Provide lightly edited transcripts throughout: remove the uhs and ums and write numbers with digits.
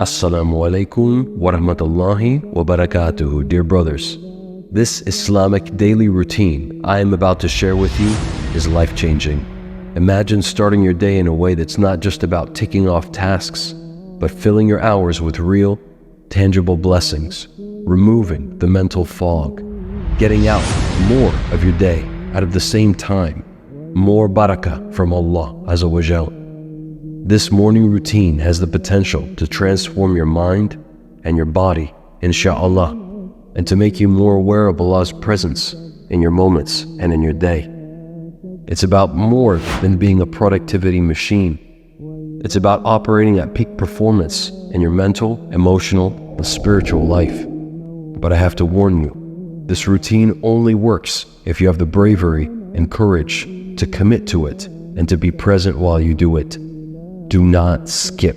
Assalamu alaikum wa rahmatullahi wa barakatuhu, dear brothers. This Islamic daily routine I am about to share with you is life-changing. Imagine starting your day in a way that's not just about ticking off tasks, but filling your hours with real, tangible blessings, removing the mental fog, getting out more of your day out of the same time, more barakah from Allah Azza wa Jal. This morning routine has the potential to transform your mind and your body, insha'Allah, and to make you more aware of Allah's presence in your moments and in your day. It's about more than being a productivity machine. It's about operating at peak performance in your mental, emotional, and spiritual life. But I have to warn you, this routine only works if you have the bravery and courage to commit to it and to be present while you do it. Do not skip.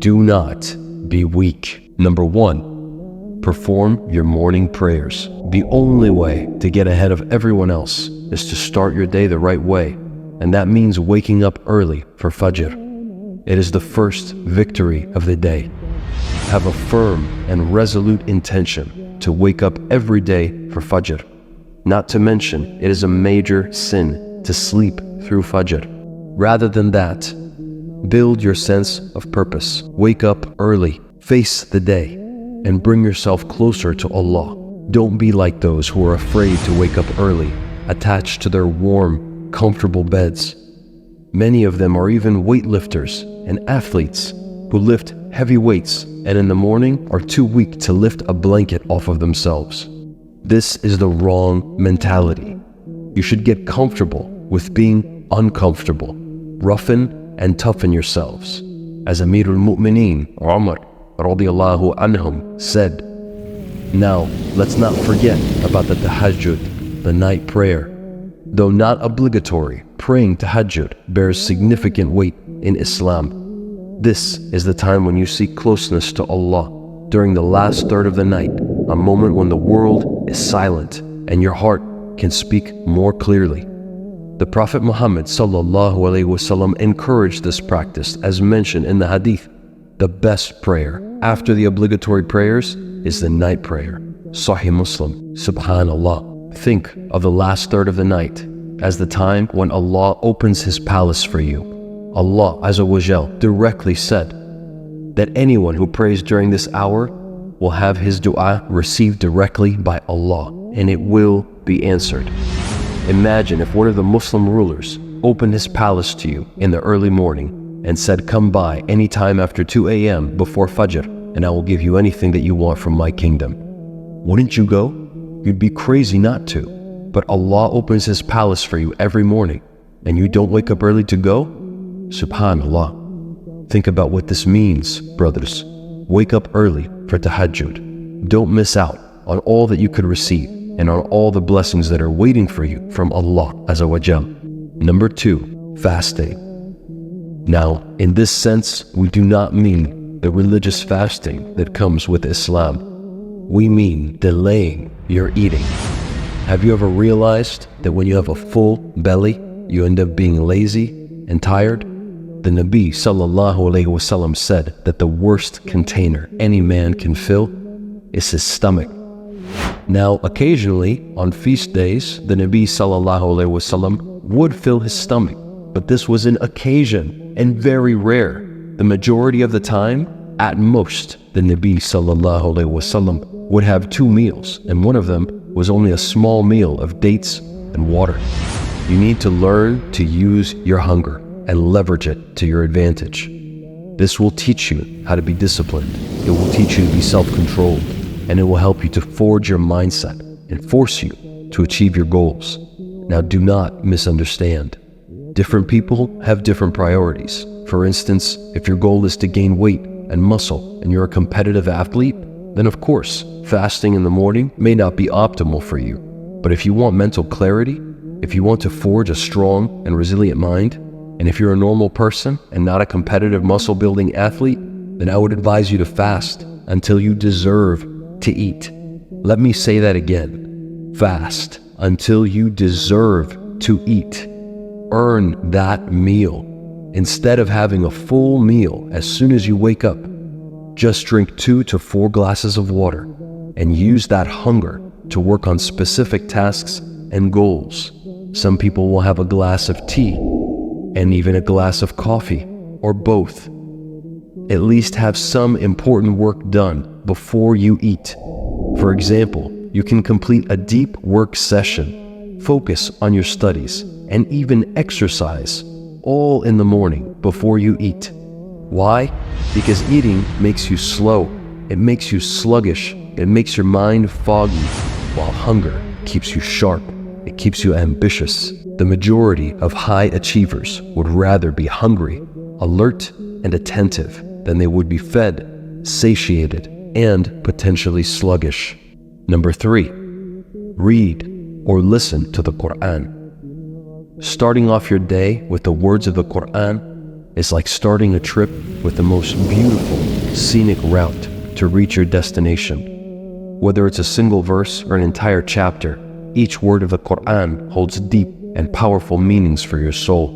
Do not be weak. Number 1, perform your morning prayers. The only way to get ahead of everyone else is to start your day the right way, and that means waking up early for Fajr. It is the first victory of the day. Have a firm and resolute intention to wake up every day for Fajr. Not to mention, it is a major sin to sleep through Fajr. Rather than that, build your sense of purpose. Wake up early, face the day, and bring yourself closer to Allah. Don't be like those who are afraid to wake up early, attached to their warm, comfortable beds. Many of them are even weightlifters and athletes who lift heavy weights and in the morning are too weak to lift a blanket off of themselves. This is the wrong mentality. You should get comfortable with being uncomfortable. Roughen and toughen yourselves. As Amirul Mu'mineen Umar radiyallahu anhum said. Now, let's not forget about the Tahajjud, the night prayer. Though not obligatory, praying Tahajjud bears significant weight in Islam. This is the time when you seek closeness to Allah during the last third of the night, a moment when the world is silent and your heart can speak more clearly. The Prophet Muhammad ﷺ encouraged this practice as mentioned in the hadith. The best prayer after the obligatory prayers is the night prayer. Sahih Muslim. Subhanallah. Think of the last third of the night as the time when Allah opens His palace for you. Allah Azza wa Jal directly said that anyone who prays during this hour will have his dua received directly by Allah, and it will be answered. Imagine if one of the Muslim rulers opened his palace to you in the early morning and said, "Come by any time after 2 a.m. before Fajr, and I will give you anything that you want from my kingdom." Wouldn't you go? You'd be crazy not to. But Allah opens His palace for you every morning, and you don't wake up early to go? Subhanallah. Think about what this means, brothers. Wake up early for Tahajjud. Don't miss out on all that you could receive and on all the blessings that are waiting for you from Allah Azza wa Jal. Number 2, fasting. Now, in this sense, we do not mean the religious fasting that comes with Islam. We mean delaying your eating. Have you ever realized that when you have a full belly, you end up being lazy and tired? The Nabi sallallahu alayhi wasallam said that the worst container any man can fill is his stomach. Now, occasionally, on feast days, the Nabi sallallahu alayhi wasallam would fill his stomach, but this was an occasion and very rare. The majority of the time, at most, the Nabi sallallahu alayhi wasallam would have 2 meals, and one of them was only a small meal of dates and water. You need to learn to use your hunger and leverage it to your advantage. This will teach you how to be disciplined. It will teach you to be self-controlled, and it will help you to forge your mindset and force you to achieve your goals. Now, do not misunderstand. Different people have different priorities. For instance, if your goal is to gain weight and muscle and you're a competitive athlete, then of course, fasting in the morning may not be optimal for you. But if you want mental clarity, if you want to forge a strong and resilient mind, and if you're a normal person and not a competitive muscle-building athlete, then I would advise you to fast until you deserve to eat. Let me say that again. Fast until you deserve to eat. Earn that meal. Instead of having a full meal as soon as you wake up, Just drink 2 to 4 glasses of water and use that hunger to work on specific tasks and goals. Some people will have a glass of tea and even a glass of coffee, or both. At least have some important work done before you eat. For example, you can complete a deep work session, focus on your studies, and even exercise, all in the morning before you eat. Why? Because eating makes you slow, it makes you sluggish, it makes your mind foggy, while hunger keeps you sharp, it keeps you ambitious. The majority of high achievers would rather be hungry, alert, and attentive than they would be fed, satiated, and potentially sluggish. Number 3, read or listen to the Quran. Starting off your day with the words of the Quran is like starting a trip with the most beautiful, scenic route to reach your destination. Whether it's a single verse or an entire chapter, each word of the Quran holds deep and powerful meanings for your soul.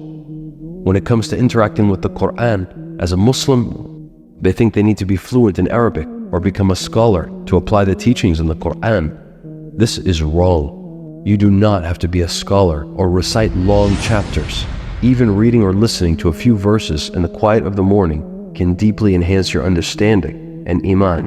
When it comes to interacting with the Quran, as a Muslim, they think they need to be fluent in Arabic or become a scholar to apply the teachings in the Quran. This is wrong. You do not have to be a scholar or recite long chapters. Even reading or listening to a few verses in the quiet of the morning can deeply enhance your understanding and iman.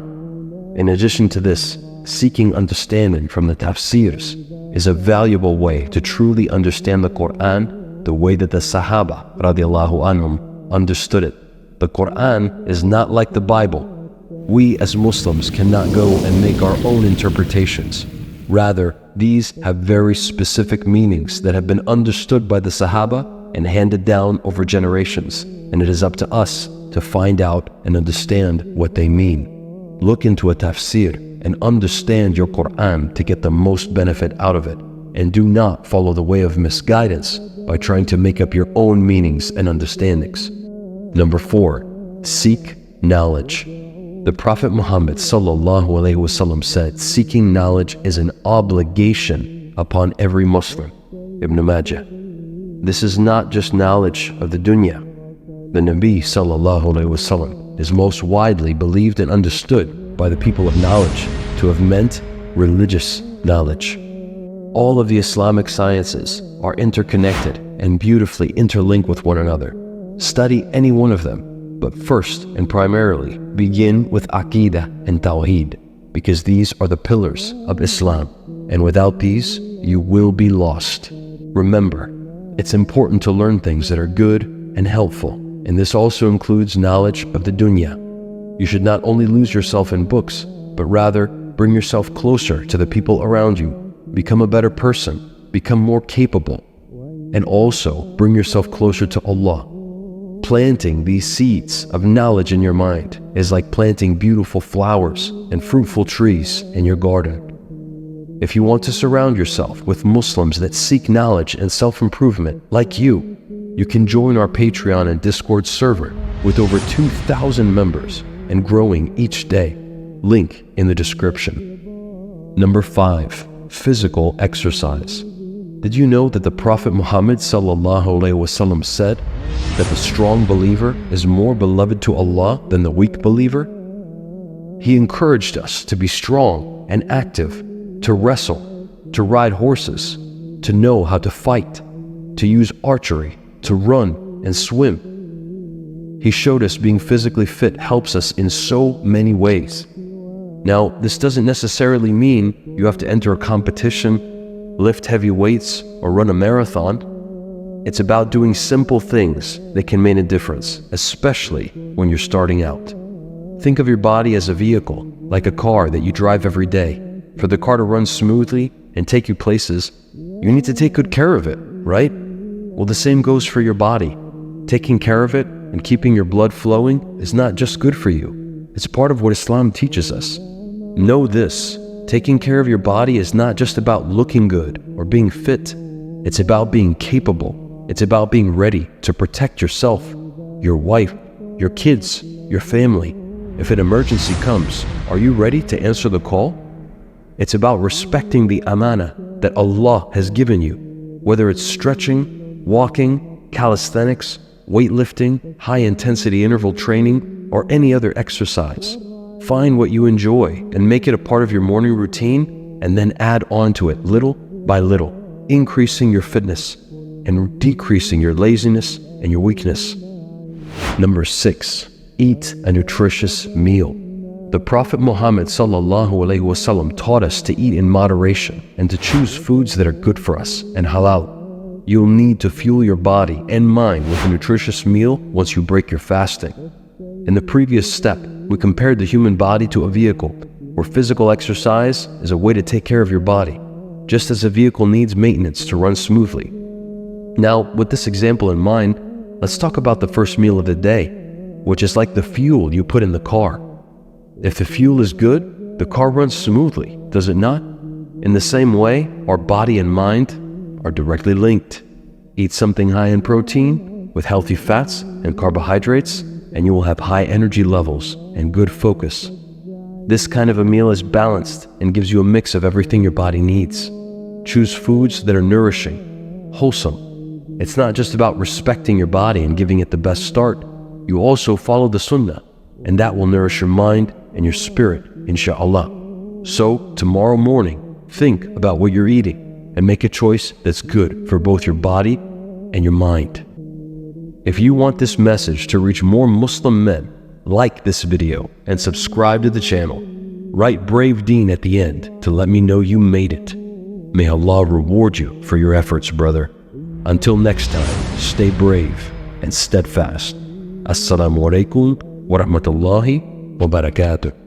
In addition to this, seeking understanding from the Tafseers is a valuable way to truly understand the Quran the way that the Sahaba radiallahu anhum understood it. The Quran is not like the Bible. We as Muslims cannot go and make our own interpretations. Rather, these have very specific meanings that have been understood by the Sahaba and handed down over generations, and it is up to us to find out and understand what they mean. Look into a tafsir and understand your Quran to get the most benefit out of it, and do not follow the way of misguidance by trying to make up your own meanings and understandings. Number 4, seek knowledge. The Prophet Muhammad ﷺ said, seeking knowledge is an obligation upon every Muslim. Ibn Majah. This is not just knowledge of the dunya. The Nabi ﷺ is most widely believed and understood by the people of knowledge to have meant religious knowledge. All of the Islamic sciences are interconnected and beautifully interlinked with one another. Study any one of them, but first and primarily begin with Aqidah and Tawheed, because these are the pillars of Islam, and without these, you will be lost. Remember, it's important to learn things that are good and helpful, and this also includes knowledge of the dunya. You should not only lose yourself in books, but rather bring yourself closer to the people around you, become a better person, become more capable, and also bring yourself closer to Allah. Planting these seeds of knowledge in your mind is like planting beautiful flowers and fruitful trees in your garden. If you want to surround yourself with Muslims that seek knowledge and self-improvement like you can join our Patreon and Discord server with over 2,000 members and growing each day. Link in the description. Number 5, physical exercise. Did you know that the Prophet Muhammad ﷺ said that the strong believer is more beloved to Allah than the weak believer? He encouraged us to be strong and active, to wrestle, to ride horses, to know how to fight, to use archery, to run and swim. He showed us being physically fit helps us in so many ways. Now, this doesn't necessarily mean you have to enter a competition, lift heavy weights, or run a marathon. It's about doing simple things that can make a difference, especially when you're starting out. Think of your body as a vehicle, like a car that you drive every day. For the car to run smoothly and take you places, you need to take good care of it, right? Well, the same goes for your body. Taking care of it and keeping your blood flowing is not just good for you. It's part of what Islam teaches us. Know this. Taking care of your body is not just about looking good or being fit. It's about being capable. It's about being ready to protect yourself, your wife, your kids, your family. If an emergency comes, are you ready to answer the call? It's about respecting the amana that Allah has given you, whether it's stretching, walking, calisthenics, weightlifting, high-intensity interval training, or any other exercise. Find what you enjoy and make it a part of your morning routine, and then add on to it little by little, increasing your fitness and decreasing your laziness and your weakness. Number 6, eat a nutritious meal. The Prophet Muhammad ﷺ taught us to eat in moderation and to choose foods that are good for us and halal. You'll need to fuel your body and mind with a nutritious meal once you break your fasting. In the previous step, we compared the human body to a vehicle, where physical exercise is a way to take care of your body, just as a vehicle needs maintenance to run smoothly. Now, with this example in mind, let's talk about the first meal of the day, which is like the fuel you put in the car. If the fuel is good, the car runs smoothly, does it not? In the same way, our body and mind are directly linked. Eat something high in protein, with healthy fats and carbohydrates, and you will have high energy levels and good focus. This kind of a meal is balanced and gives you a mix of everything your body needs. Choose foods that are nourishing, wholesome. It's not just about respecting your body and giving it the best start. You also follow the sunnah, and that will nourish your mind and your spirit, inshaAllah. So, tomorrow morning, think about what you're eating and make a choice that's good for both your body and your mind. If you want this message to reach more Muslim men, like this video and subscribe to the channel. Write BraveDeen at the end to let me know you made it. May Allah reward you for your efforts, brother. Until next time, stay brave and steadfast. Assalamu alaikum wa rahmatullahi wa barakatuh.